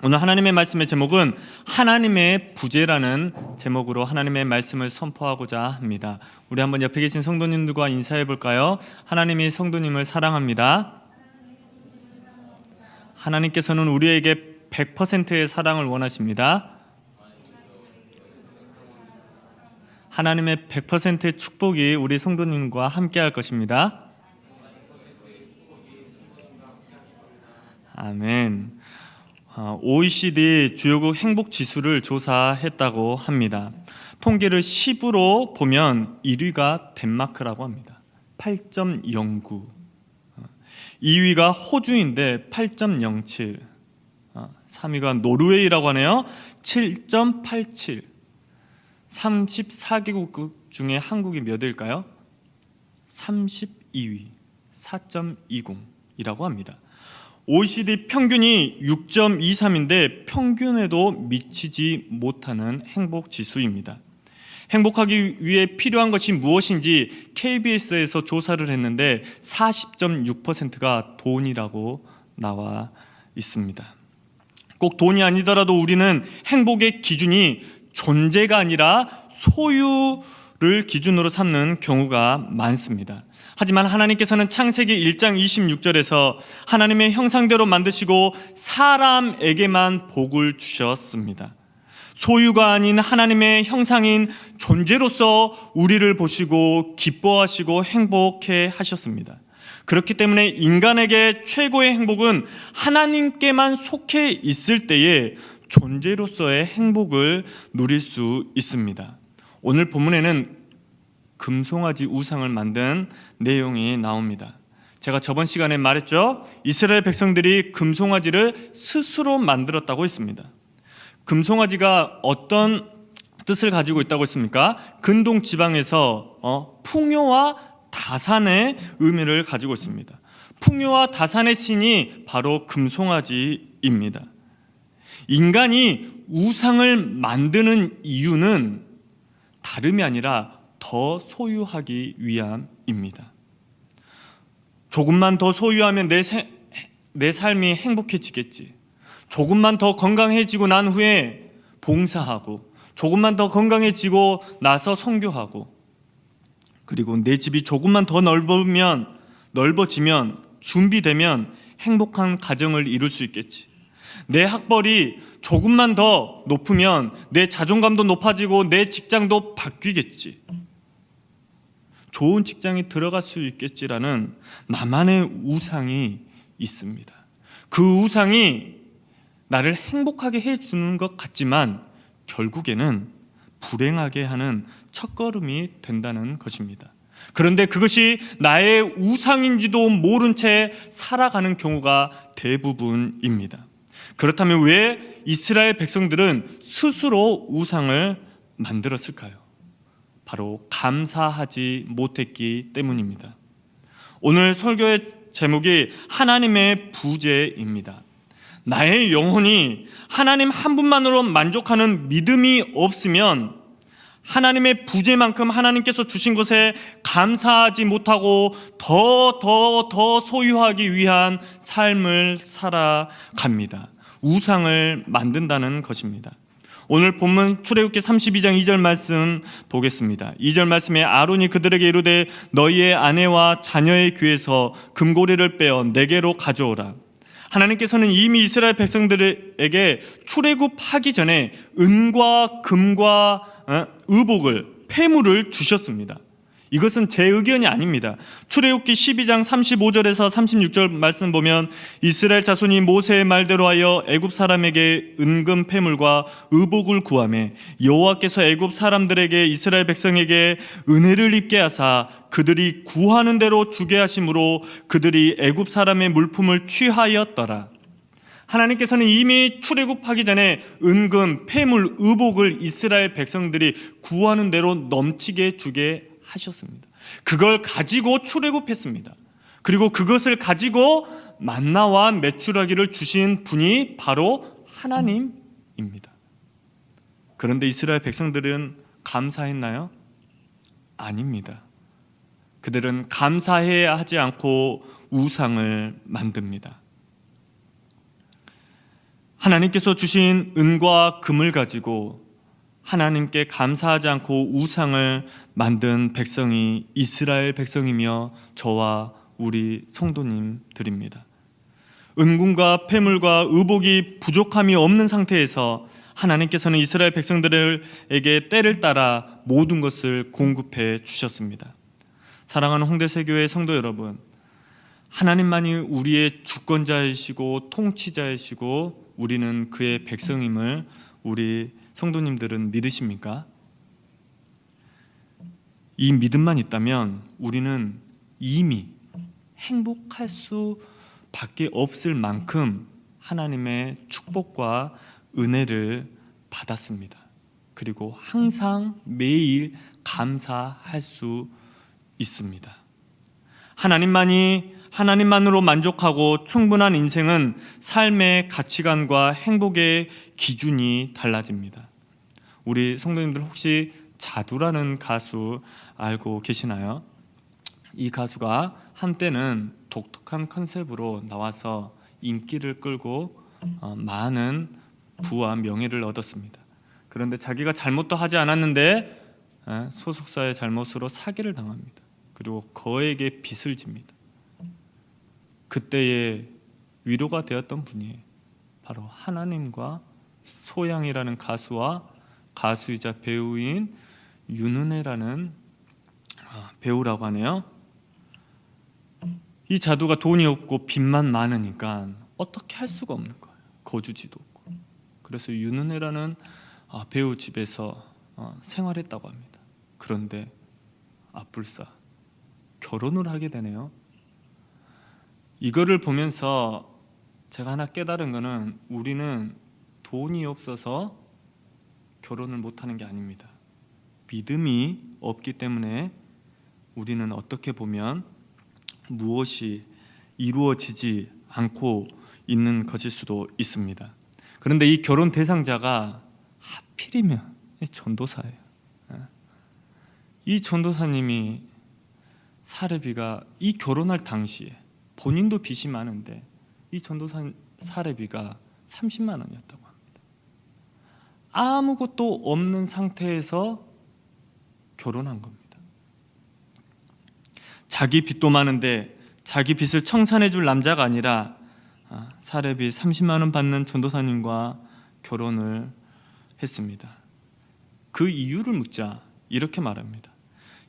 오늘 하나님의 말씀의 제목은 하나님의 부재라는 제목으로 하나님의 말씀을 선포하고자 합니다. 우리 한번 옆에 계신 성도님들과 인사해 볼까요? 하나님이 성도님을 사랑합니다. 하나님께서는 우리에게 100%의 사랑을 원하십니다. 하나님의 100%의 축복이 우리 성도님과 함께 할 것입니다. 아멘. OECD 주요국 행복지수를 조사했다고 합니다. 통계를 10으로 보면 1위가 덴마크라고 합니다. 8.09. 2위가 호주인데 8.07. 3위가 노르웨이라고 하네요. 7.87. 34개국 중에 한국이 몇 위일까요? 32위. 4.20이라고 합니다. OECD 평균이 6.23인데 평균에도 미치지 못하는 행복지수입니다. 행복하기 위해 필요한 것이 무엇인지 KBS에서 조사를 했는데 40.6%가 돈이라고 나와 있습니다. 꼭 돈이 아니더라도 우리는 행복의 기준이 존재가 아니라 소유를 기준으로 삼는 경우가 많습니다. 하지만 하나님께서는 창세기 1장 26절에서 하나님의 형상대로 만드시고 사람에게만 복을 주셨습니다. 소유가 아닌 하나님의 형상인 존재로서 우리를 보시고 기뻐하시고 행복해 하셨습니다. 그렇기 때문에 인간에게 최고의 행복은 하나님께만 속해 있을 때에 존재로서의 행복을 누릴 수 있습니다. 오늘 본문에는 금송아지 우상을 만든 내용이 나옵니다. 제가 저번 시간에 말했죠. 이스라엘 백성들이 금송아지를 스스로 만들었다고 했습니다. 금송아지가 어떤 뜻을 가지고 있다고 했습니까? 근동 지방에서 풍요와 다산의 의미를 가지고 있습니다. 풍요와 다산의 신이 바로 금송아지입니다. 인간이 우상을 만드는 이유는 다름이 아니라 더 소유하기 위함입니다. 조금만 더 소유하면 내 삶이 행복해지겠지. 조금만 더 건강해지고 난 후에 봉사하고, 조금만 더 건강해지고 나서 선교하고, 그리고 내 집이 조금만 더 넓어지면 준비되면 행복한 가정을 이룰 수 있겠지. 내 학벌이 조금만 더 높으면 내 자존감도 높아지고 내 직장도 바뀌겠지. 좋은 직장에 들어갈 수 있겠지라는 나만의 우상이 있습니다. 그 우상이 나를 행복하게 해주는 것 같지만 결국에는 불행하게 하는 첫걸음이 된다는 것입니다. 그런데 그것이 나의 우상인지도 모른 채 살아가는 경우가 대부분입니다. 그렇다면 왜 이스라엘 백성들은 스스로 우상을 만들었을까요? 바로 감사하지 못했기 때문입니다. 오늘 설교의 제목이 하나님의 부재입니다. 나의 영혼이 하나님 한 분만으로 만족하는 믿음이 없으면 하나님의 부재만큼 하나님께서 주신 것에 감사하지 못하고 더 소유하기 위한 삶을 살아갑니다. 우상을 만든다는 것입니다. 오늘 본문 출애굽기 32장 2절 말씀 보겠습니다. 2절 말씀에 아론이 그들에게 이르되 너희의 아내와 자녀의 귀에서 금고리를 빼어 내게로 가져오라. 하나님께서는 이미 이스라엘 백성들에게 출애굽하기 전에 은과 금과 의복을, 폐물을 주셨습니다. 이것은 제 의견이 아닙니다. 출애굽기 12장 35절에서 36절 말씀 보면 이스라엘 자손이 모세의 말대로 하여 애굽 사람에게 은금 폐물과 의복을 구하매 여호와께서 애굽 사람들에게 이스라엘 백성에게 은혜를 입게 하사 그들이 구하는 대로 주게 하심으로 그들이 애굽 사람의 물품을 취하였더라. 하나님께서는 이미 출애굽하기 전에 은금, 폐물, 의복을 이스라엘 백성들이 구하는 대로 넘치게 주게 하셨습니다. 그걸 가지고 출애굽했습니다. 그리고 그것을 가지고 만나와 메추라기를 주신 분이 바로 하나님입니다. 그런데 이스라엘 백성들은 감사했나요? 아닙니다. 그들은 감사해야 하지 않고 우상을 만듭니다. 하나님께서 주신 은과 금을 가지고 하나님께 감사하지 않고 우상을 만든 백성이 이스라엘 백성이며 저와 우리 성도님들입니다. 은금과 폐물과 의복이 부족함이 없는 상태에서 하나님께서는 이스라엘 백성들에게 때를 따라 모든 것을 공급해 주셨습니다. 사랑하는 홍대세교회 성도 여러분, 하나님만이 우리의 주권자이시고 통치자이시고 우리는 그의 백성임을 우리 성도님들은 믿으십니까? 이 믿음만 있다면 우리는 이미 행복할 수밖에 없을 만큼 하나님의 축복과 은혜를 받았습니다. 그리고 항상 매일 감사할 수 있습니다. 하나님만으로 만족하고 충분한 인생은 삶의 가치관과 행복의 기준이 달라집니다. 우리 성도님들 혹시 자두라는 가수 알고 계시나요? 이 가수가 한때는 독특한 컨셉으로 나와서 인기를 끌고 많은 부와 명예를 얻었습니다. 그런데 자기가 잘못도 하지 않았는데 소속사의 잘못으로 사기를 당합니다. 그리고 거액의 빚을 집니다. 그때의 위로가 되었던 분이 바로 하나님과 소양이라는 가수와 가수이자 배우인 윤은혜라는 배우라고 하네요. 이 자두가 돈이 없고 빚만 많으니까 어떻게 할 수가 없는 거예요. 거주지도 없고. 그래서 윤은혜라는 배우 집에서 생활했다고 합니다. 그런데 앞불사 결혼을 하게 되네요. 이거를 보면서 제가 하나 깨달은 거는 우리는 돈이 없어서 결혼을 못하는 게 아닙니다. 믿음이 없기 때문에 우리는 어떻게 보면 무엇이 이루어지지 않고 있는 것일 수도 있습니다. 그런데 이 결혼 대상자가 하필이면 전도사예요. 이 전도사님이 사례비가 이 결혼할 당시에 본인도 빚이 많은데 이 전도사 사례비가 30만 원이었다고 합니다. 아무것도 없는 상태에서 결혼한 겁니다. 자기 빚도 많은데 자기 빚을 청산해 줄 남자가 아니라 사례비 30만 원 받는 전도사님과 결혼을 했습니다. 그 이유를 묻자 이렇게 말합니다.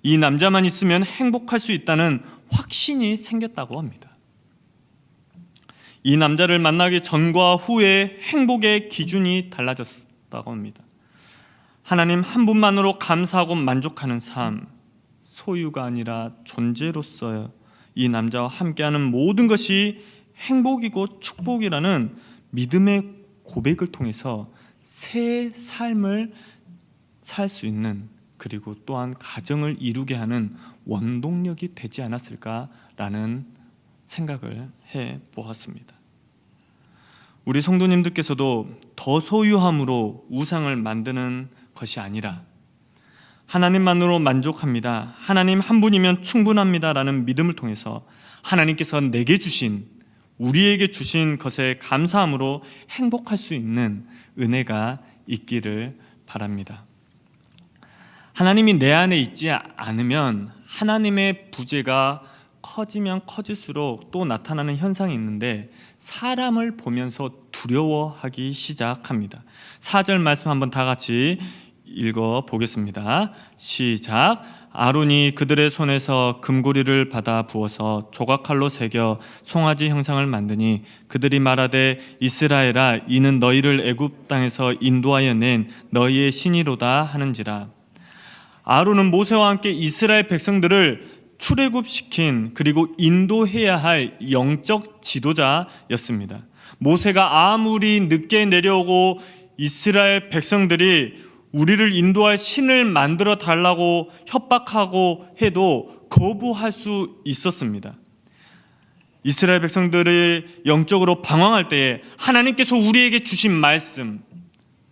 이 남자만 있으면 행복할 수 있다는 확신이 생겼다고 합니다. 이 남자를 만나기 전과 후에 행복의 기준이 달라졌다고 합니다. 하나님 한 분만으로 감사하고 만족하는 삶, 소유가 아니라 존재로서 이 남자와 함께하는 모든 것이 행복이고 축복이라는 믿음의 고백을 통해서 새 삶을 살 수 있는, 그리고 또한 가정을 이루게 하는 원동력이 되지 않았을까라는 생각을 해보았습니다. 우리 성도님들께서도 더 소유함으로 우상을 만드는 것이 아니라 하나님만으로 만족합니다, 하나님 한 분이면 충분합니다 라는 믿음을 통해서 하나님께서 내게 주신, 우리에게 주신 것에 감사함으로 행복할 수 있는 은혜가 있기를 바랍니다. 하나님이 내 안에 있지 않으면 하나님의 부재가 커지면 커질수록 또 나타나는 현상이 있는데 사람을 보면서 두려워하기 시작합니다. 4절 말씀 한번 다 같이 읽어보겠습니다. 시작. 아론이 그들의 손에서 금고리를 받아 부어서 조각칼로 새겨 송아지 형상을 만드니 그들이 말하되 이스라엘아 이는 너희를 애굽 땅에서 인도하여 낸 너희의 신이로다 하는지라. 아론은 모세와 함께 이스라엘 백성들을 출애굽시킨, 그리고 인도해야 할 영적 지도자였습니다. 모세가 아무리 늦게 내려오고 이스라엘 백성들이 우리를 인도할 신을 만들어 달라고 협박하고 해도 거부할 수 있었습니다. 이스라엘 백성들이 영적으로 방황할 때에 하나님께서 우리에게 주신 말씀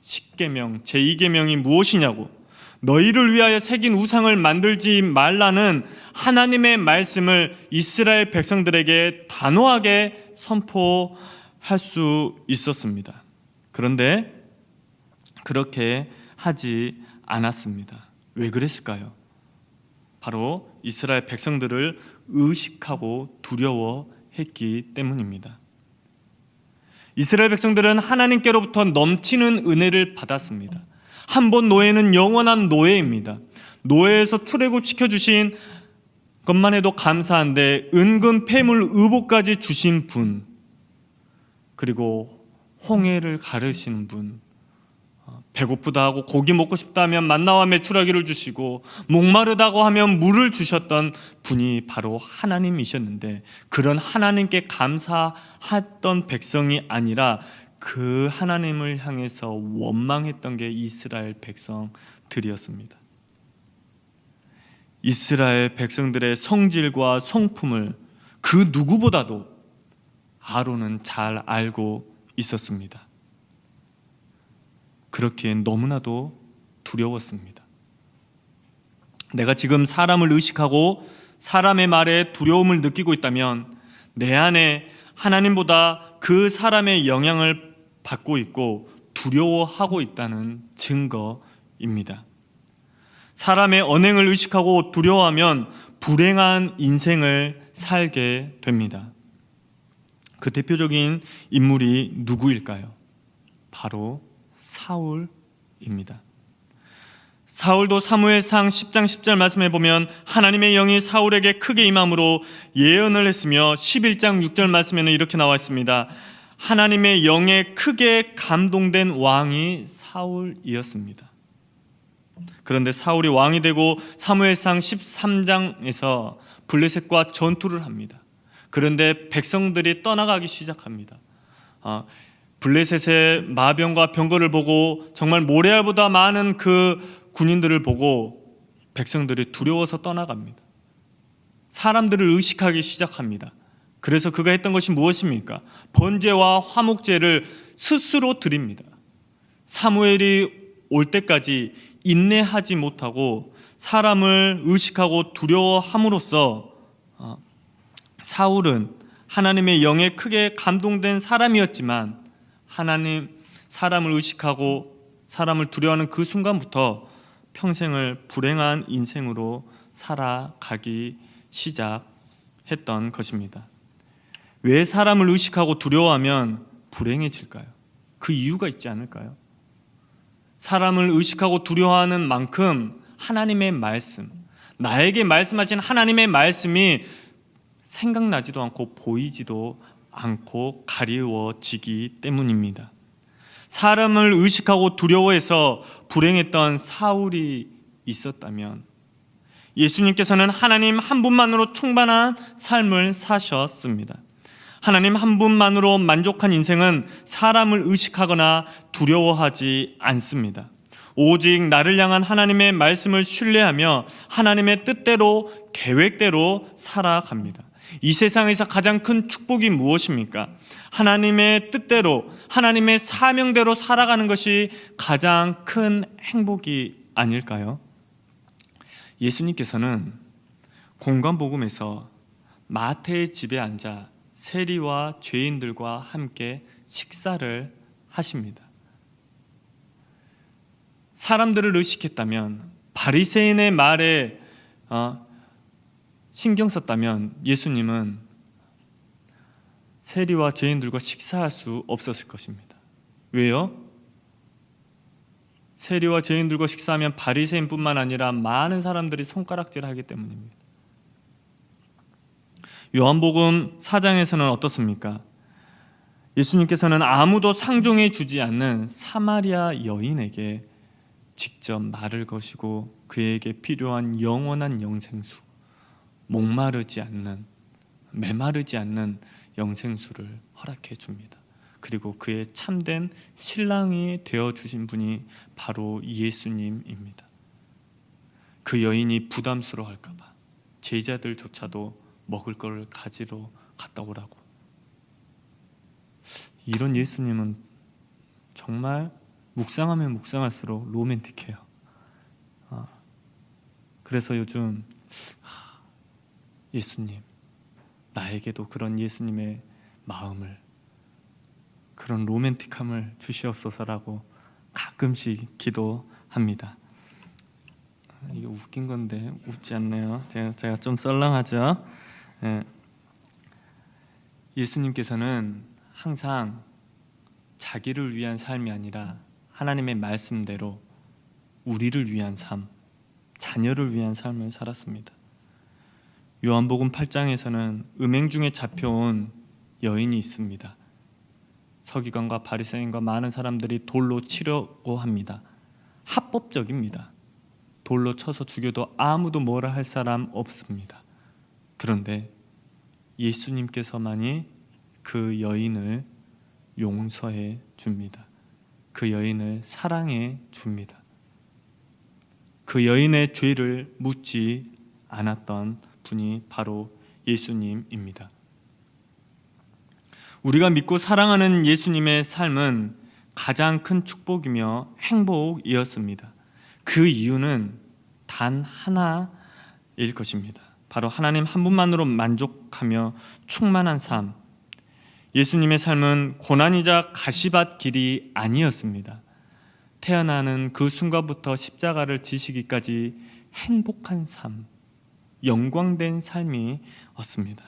10계명, 제2계명이 무엇이냐고, 너희를 위하여 새긴 우상을 만들지 말라는 하나님의 말씀을 이스라엘 백성들에게 단호하게 선포할 수 있었습니다. 그런데 그렇게 하지 않았습니다. 왜 그랬을까요? 바로 이스라엘 백성들을 의식하고 두려워했기 때문입니다. 이스라엘 백성들은 하나님께로부터 넘치는 은혜를 받았습니다. 한 번 노예는 영원한 노예입니다. 노예에서 출애굽시켜 주신 것만 해도 감사한데 은근 폐물 의복까지 주신 분, 그리고 홍해를 가르시는 분, 배고프다 하고 고기 먹고 싶다 하면 만나와 메추라기를 주시고 목마르다고 하면 물을 주셨던 분이 바로 하나님이셨는데, 그런 하나님께 감사했던 백성이 아니라 그 하나님을 향해서 원망했던 게 이스라엘 백성들이었습니다. 이스라엘 백성들의 성질과 성품을 그 누구보다도 아론은 잘 알고 있었습니다. 그렇기에 너무나도 두려웠습니다. 내가 지금 사람을 의식하고 사람의 말에 두려움을 느끼고 있다면 내 안에 하나님보다 그 사람의 영향을 받고 있고 두려워하고 있다는 증거입니다. 사람의 언행을 의식하고 두려워하면 불행한 인생을 살게 됩니다. 그 대표적인 인물이 누구일까요? 바로 사울입니다. 사울도 사무엘상 10장 10절 말씀에 보면 하나님의 영이 사울에게 크게 임함으로 예언을 했으며, 11장 6절 말씀에는 이렇게 나와 있습니다. 하나님의 영에 크게 감동된 왕이 사울이었습니다. 그런데 사울이 왕이 되고 사무엘상 13장에서 블레셋과 전투를 합니다. 그런데 백성들이 떠나가기 시작합니다. 블레셋의 마병과 병거를 보고 정말 모래알보다 많은 그 군인들을 보고 백성들이 두려워서 떠나갑니다. 사람들을 의식하기 시작합니다. 그래서 그가 했던 것이 무엇입니까? 번제와 화목제를 스스로 드립니다. 사무엘이 올 때까지 인내하지 못하고 사람을 의식하고 두려워함으로써 사울은 하나님의 영에 크게 감동된 사람이었지만, 하나님 사람을 의식하고 사람을 두려워하는 그 순간부터 평생을 불행한 인생으로 살아가기 시작했던 것입니다. 왜 사람을 의식하고 두려워하면 불행해질까요? 그 이유가 있지 않을까요? 사람을 의식하고 두려워하는 만큼 하나님의 말씀, 나에게 말씀하신 하나님의 말씀이 생각나지도 않고 보이지도 않고 가리워지기 때문입니다. 사람을 의식하고 두려워해서 불행했던 사울이 있었다면, 예수님께서는 하나님 한 분만으로 충만한 삶을 사셨습니다. 하나님 한 분만으로 만족한 인생은 사람을 의식하거나 두려워하지 않습니다. 오직 나를 향한 하나님의 말씀을 신뢰하며 하나님의 뜻대로 계획대로 살아갑니다. 이 세상에서 가장 큰 축복이 무엇입니까? 하나님의 뜻대로, 하나님의 사명대로 살아가는 것이 가장 큰 행복이 아닐까요? 예수님께서는 공관복음에서 마태의 집에 앉아 세리와 죄인들과 함께 식사를 하십니다. 사람들을 의식했다면, 바리새인의 말에 신경 썼다면 예수님은 세리와 죄인들과 식사할 수 없었을 것입니다. 왜요? 세리와 죄인들과 식사하면 바리새인뿐만 아니라 많은 사람들이 손가락질하기 때문입니다. 요한복음 4장에서는 어떻습니까? 예수님께서는 아무도 상종해 주지 않는 사마리아 여인에게 직접 말을 거시고 그에게 필요한 영원한 영생수, 목마르지 않는, 메마르지 않는 영생수를 허락해 줍니다. 그리고 그의 참된 신랑이 되어주신 분이 바로 예수님입니다. 그 여인이 부담스러워할까 봐 제자들조차도 먹을 걸 가지러 갔다 오라고. 이런 예수님은 정말 묵상하면 묵상할수록 로맨틱해요. 그래서 요즘 예수님, 나에게도 그런 예수님의 마음을, 그런 로맨틱함을 주시옵소서라고 가끔씩 기도합니다. 이게 웃긴 건데 웃지 않네요. 제가 좀 썰렁하죠. 예수님께서는 항상 자기를 위한 삶이 아니라 하나님의 말씀대로 우리를 위한 삶, 자녀를 위한 삶을 살았습니다. 요한복음 8장에서는 음행 중에 잡혀온 여인이 있습니다. 서기관과 바리새인과 많은 사람들이 돌로 치려고 합니다. 합법적입니다. 돌로 쳐서 죽여도 아무도 뭐라 할 사람 없습니다. 그런데 예수님께서만이 그 여인을 용서해 줍니다. 그 여인을 사랑해 줍니다. 그 여인의 죄를 묻지 않았던 분이 바로 예수님입니다. 우리가 믿고 사랑하는 예수님의 삶은 가장 큰 축복이며 행복이었습니다. 그 이유는 단 하나일 것입니다. 바로 하나님 한 분만으로 만족하며 충만한 삶. 예수님의 삶은 고난이자 가시밭 길이 아니었습니다. 태어나는 그 순간부터 십자가를 지시기까지 행복한 삶, 영광된 삶이었습니다.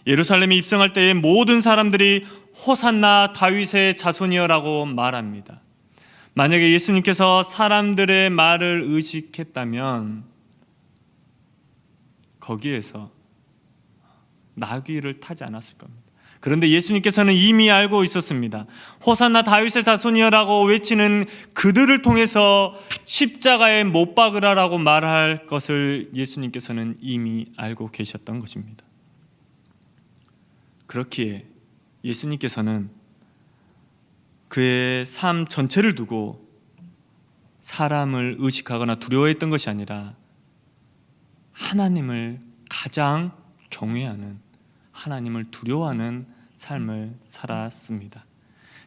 예루살렘에 입성할 때에 모든 사람들이 호산나 다윗의 자손이여라고 말합니다. 만약에 예수님께서 사람들의 말을 의식했다면 거기에서 나귀를 타지 않았을 겁니다. 그런데 예수님께서는 이미 알고 있었습니다. 호산나 다윗의 자손이여라고 외치는 그들을 통해서 십자가에 못 박으라라고 말할 것을 예수님께서는 이미 알고 계셨던 것입니다. 그렇기에 예수님께서는 그의 삶 전체를 두고 사람을 의식하거나 두려워했던 것이 아니라 하나님을 가장 경외하는, 하나님을 두려워하는 삶을 살았습니다.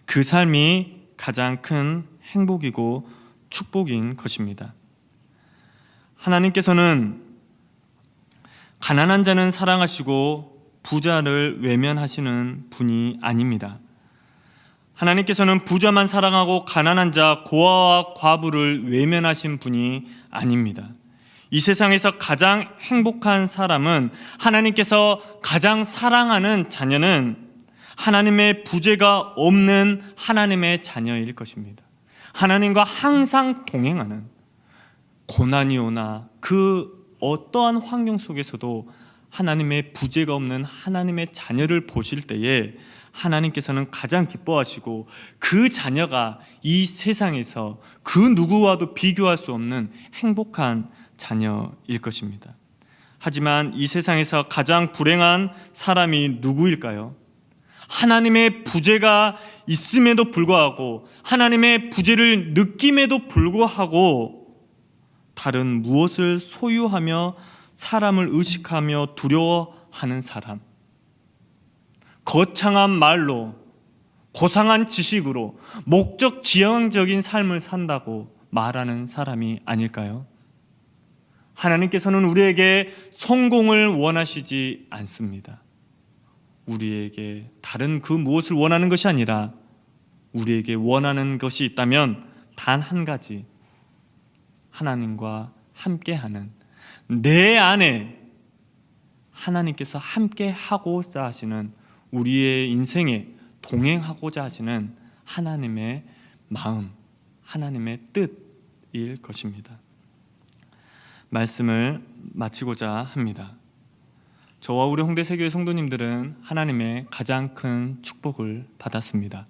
그 삶이 가장 큰 행복이고 축복인 것입니다. 하나님께서는 가난한 자는 사랑하시고 부자를 외면하시는 분이 아닙니다. 하나님께서는 부자만 사랑하고 가난한 자, 고아와 과부를 외면하신 분이 아닙니다. 이 세상에서 가장 행복한 사람은, 하나님께서 가장 사랑하는 자녀는 하나님의 부재가 없는 하나님의 자녀일 것입니다. 하나님과 항상 동행하는, 고난이 오나 그 어떠한 환경 속에서도 하나님의 부재가 없는 하나님의 자녀를 보실 때에 하나님께서는 가장 기뻐하시고 그 자녀가 이 세상에서 그 누구와도 비교할 수 없는 행복한 자녀일 것입니다. 하지만 이 세상에서 가장 불행한 사람이 누구일까요? 하나님의 부재가 있음에도 불구하고, 하나님의 부재를 느낌에도 불구하고 다른 무엇을 소유하며 사람을 의식하며 두려워하는 사람, 거창한 말로, 고상한 지식으로 목적 지향적인 삶을 산다고 말하는 사람이 아닐까요? 하나님께서는 우리에게 성공을 원하시지 않습니다. 우리에게 다른 그 무엇을 원하는 것이 아니라 우리에게 원하는 것이 있다면 단 한 가지, 하나님과 함께하는, 내 안에 하나님께서 함께하고자 하시는, 우리의 인생에 동행하고자 하시는 하나님의 마음, 하나님의 뜻일 것입니다. 말씀을 마치고자 합니다. 저와 우리 홍대세교회 성도님들은 하나님의 가장 큰 축복을 받았습니다.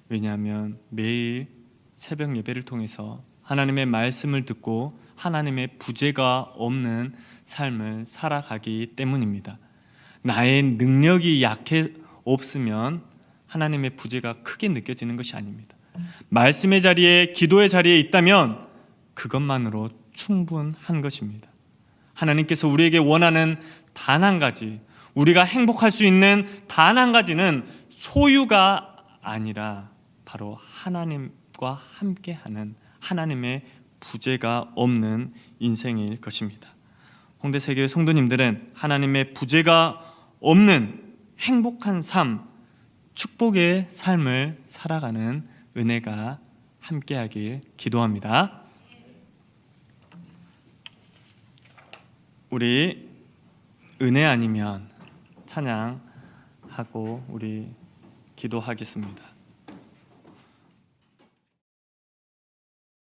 왜냐하면 매일 새벽 예배를 통해서 하나님의 말씀을 듣고 하나님의 부재가 없는 삶을 살아가기 때문입니다. 나의 능력이 없으면 하나님의 부재가 크게 느껴지는 것이 아닙니다. 말씀의 자리에, 기도의 자리에 있다면 그것만으로 충분한 것입니다. 하나님께서 우리에게 원하는 단 한 가지, 우리가 행복할 수 있는 단 한 가지는 소유가 아니라 바로 하나님과 함께하는, 하나님의 부재가 없는 인생일 것입니다. 홍대세교회 성도님들은 하나님의 부재가 없는 행복한 삶 축복의 삶을 살아가는 은혜가 함께하길 기도합니다. 우리 은혜 아니면 찬양하고 우리 기도하겠습니다.